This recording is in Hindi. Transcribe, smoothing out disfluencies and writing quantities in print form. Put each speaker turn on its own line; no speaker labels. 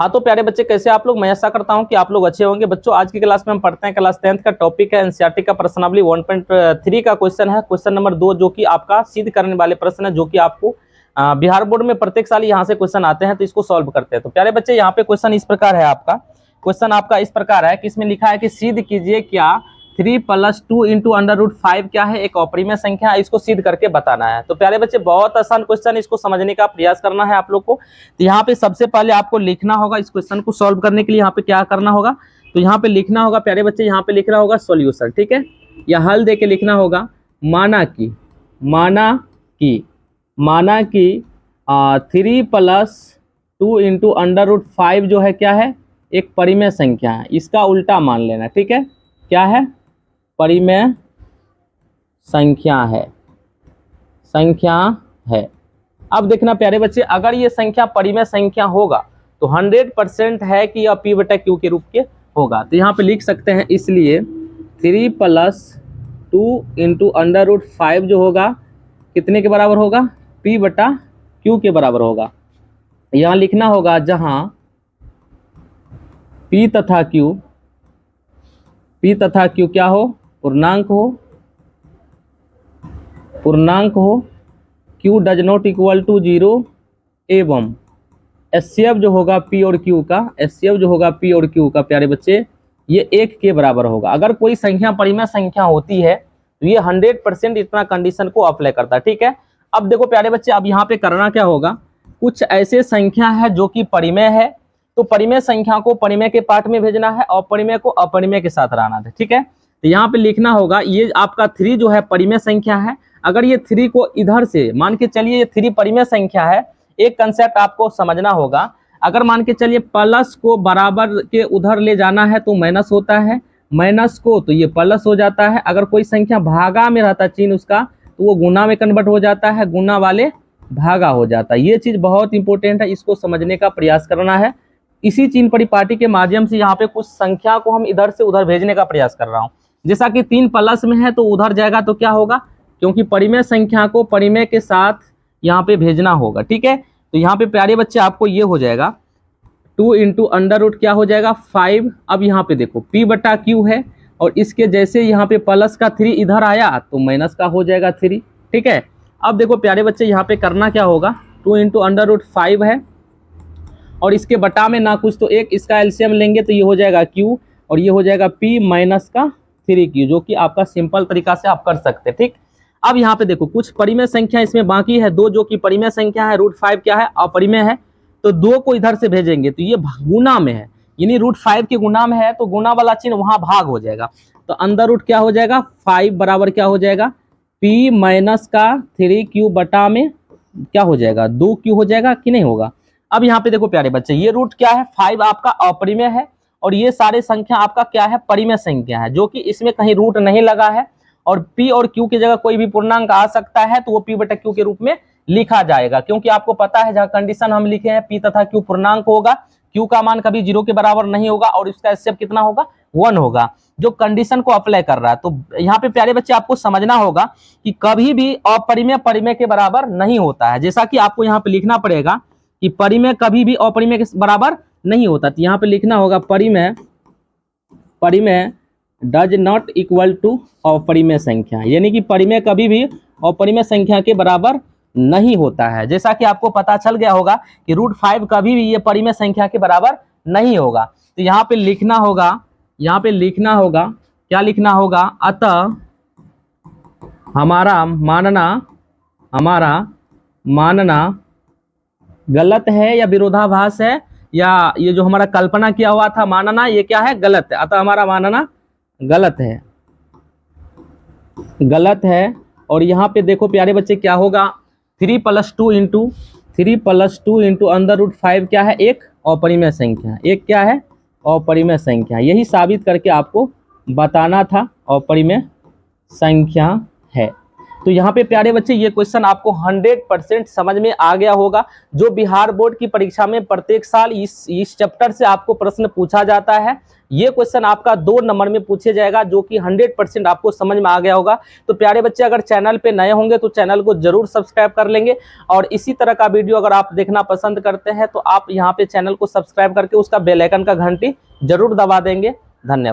हाँ तो प्यारे बच्चे कैसे आप लोग, मैं ऐसा करता हूँ कि आप लोग अच्छे होंगे। बच्चों आज की क्लास में हम पढ़ते हैं क्लास 10th का टॉपिक है एनसीईआरटी का प्रश्नावली 1.3 का क्वेश्चन है, क्वेश्चन नंबर 2, जो कि आपका सिद्ध करने वाले प्रश्न है, जो कि आपको बिहार बोर्ड में प्रत्येक साल यहाँ से क्वेश्चन आते हैं, तो इसको सॉल्व करते हैं। तो प्यारे बच्चे यहाँ पे क्वेश्चन इस प्रकार है, आपका क्वेश्चन आपका इस प्रकार है कि इसमें लिखा है कि सिद्ध कीजिए क्या 3 + 2 × √5 क्या है, एक अपरिमेय संख्या है, इसको सिद्ध करके बताना है। तो प्यारे बच्चे बहुत आसान क्वेश्चन, इसको समझने का प्रयास करना है आप लोग को। तो यहाँ पे सबसे पहले आपको लिखना होगा, इस क्वेश्चन को सॉल्व करने के लिए यहाँ पे क्या करना होगा, तो यहाँ पे लिखना होगा प्यारे बच्चे, यहाँ पे लिखना होगा सॉल्यूशन, ठीक है, या हल दे के लिखना होगा। माना कि 3 + 2 × √5 जो है क्या है, एक परिमेय संख्या है, इसका उल्टा मान लेना, ठीक है, क्या है, परिमेय संख्या है। अब देखना प्यारे बच्चे, अगर ये संख्या परिमेय संख्या होगा तो 100% है कि यह p/q के रूप के होगा। तो यहाँ पे लिख सकते हैं, इसलिए 3 + 2 × √5 जो होगा कितने के बराबर होगा, p/q के बराबर होगा। यहाँ लिखना होगा जहाँ p तथा q क्या हो, पूर्णांक हो, q does not equal to 0 एवं HCF जो होगा p और q का, प्यारे बच्चे ये 1 के बराबर होगा। अगर कोई संख्या परिमेय संख्या होती है तो ये 100% इतना कंडीशन को अप्लाई करता है, ठीक है। अब देखो प्यारे बच्चे, अब यहाँ पे करना क्या होगा, कुछ ऐसे संख्या है जो कि परिमेय है, तो परिमेय संख्या को परिमेय के पार्ट में भेजना है और परिमेय को अपरिमेय के साथ रहना है, ठीक है। तो यहाँ पे लिखना होगा, ये आपका 3 जो है परिमेय संख्या है। अगर ये 3 को इधर से मान के चलिए, ये 3 परिमेय संख्या है, एक कंसेप्ट आपको समझना होगा, अगर मान के चलिए प्लस को बराबर के उधर ले जाना है तो माइनस होता है, माइनस को तो ये प्लस हो जाता है। अगर कोई संख्या भागा में रहता है चिन्ह उसका, तो वो गुना में कन्वर्ट हो जाता है, गुना वाले भागा हो जाता है। ये चीज बहुत इंपॉर्टेंट है, इसको समझने का प्रयास करना है। इसी चिन्ह परिपाटी के माध्यम से यहाँ पे कुछ संख्या को हम इधर से उधर भेजने का प्रयास कर रहा हूँ। जैसा कि 3 प्लस में है तो उधर जाएगा तो क्या होगा, क्योंकि परिमेय संख्या को परिमेय के साथ यहाँ पे भेजना होगा, ठीक है। तो यहाँ पे प्यारे बच्चे आपको ये हो जाएगा 2 × क्या हो जाएगा 5। अब यहाँ पे देखो p/q है, और इसके जैसे यहाँ पे प्लस का 3 इधर आया तो माइनस का हो जाएगा 3, ठीक है। अब देखो प्यारे बच्चे, यहाँ पे करना क्या होगा, 2 × √5 है और इसके बटा में ना कुछ तो एक, इसका एलसीएम लेंगे तो ये हो जाएगा q और ये हो जाएगा p - 3q, जो कि आपका सिंपल तरीका से आप कर सकते हैं, ठीक। अब यहाँ पे देखो कुछ परिमेय संख्या इसमें बाकी है, 2 जो कि परिमेय संख्या है, √5 क्या है, अपरिमेय है, तो 2 को इधर से भेजेंगे तो ये गुना में है, यानी √5 के गुना में है, तो गुना वाला चिन्ह वहां भाग हो जाएगा। तो अंदर रूट क्या हो जाएगा, 5 बराबर क्या हो जाएगा, p - 3q बटा में क्या हो जाएगा, 2q हो जाएगा कि नहीं होगा। अब यहाँ पे देखो प्यारे बच्चे, ये रूट क्या है, 5 आपका अपरिमेय है और ये सारे संख्या आपका क्या है, परिमेय संख्या है, जो कि इसमें कहीं रूट नहीं लगा है, और p और q की जगह कोई भी पूर्णांक आ सकता है, तो वो p/q के रूप में लिखा जाएगा, क्योंकि आपको पता है जहाँ कंडीशन हम लिखे हैं p तथा q पूर्णांक होगा, q का मान कभी 0 के बराबर नहीं होगा और इसका HCF कितना होगा, 1 होगा, जो कंडीशन को अप्लाई कर रहा है। तो यहाँ पे प्यारे बच्चे आपको समझना होगा कि कभी भी अपरिमेय परिमेय के बराबर नहीं होता है, जैसा कि आपको यहाँ पे लिखना पड़ेगा कि परिमेय कभी भी अपरिमेय के बराबर नहीं होता। तो यहाँ पे लिखना होगा परिमेय डज नॉट इक्वल टू अपरिमेय संख्या, यानी कि परिमेय कभी भी अपरिमेय संख्या के बराबर नहीं होता है। जैसा कि आपको पता चल गया होगा कि √5 कभी भी ये परिमेय संख्या के बराबर नहीं होगा। तो यहाँ पे लिखना होगा, क्या लिखना होगा, अतः हमारा मानना गलत है या विरोधाभास है, या ये जो हमारा कल्पना किया हुआ था मानना, ये क्या है, गलत है। अतः हमारा मानना गलत है। और यहाँ पे देखो प्यारे बच्चे क्या होगा, 3 + 2 × √5 क्या है, एक अपरिमेय संख्या, एक क्या है, अपरिमेय संख्या। यही साबित करके आपको बताना था अपरिमेय संख्या है। तो यहाँ पे प्यारे बच्चे ये क्वेश्चन आपको 100% समझ में आ गया होगा। जो बिहार बोर्ड की परीक्षा में प्रत्येक साल इस चैप्टर से आपको प्रश्न पूछा जाता है, ये क्वेश्चन आपका 2 नंबर में पूछे जाएगा, जो कि 100% आपको समझ में आ गया होगा। तो प्यारे बच्चे अगर चैनल पे नए होंगे तो चैनल को जरूर सब्सक्राइब कर लेंगे, और इसी तरह का वीडियो अगर आप देखना पसंद करते हैं तो आप यहाँ पे चैनल को सब्सक्राइब करके उसका बेल आइकन का घंटी जरूर दबा देंगे। धन्यवाद।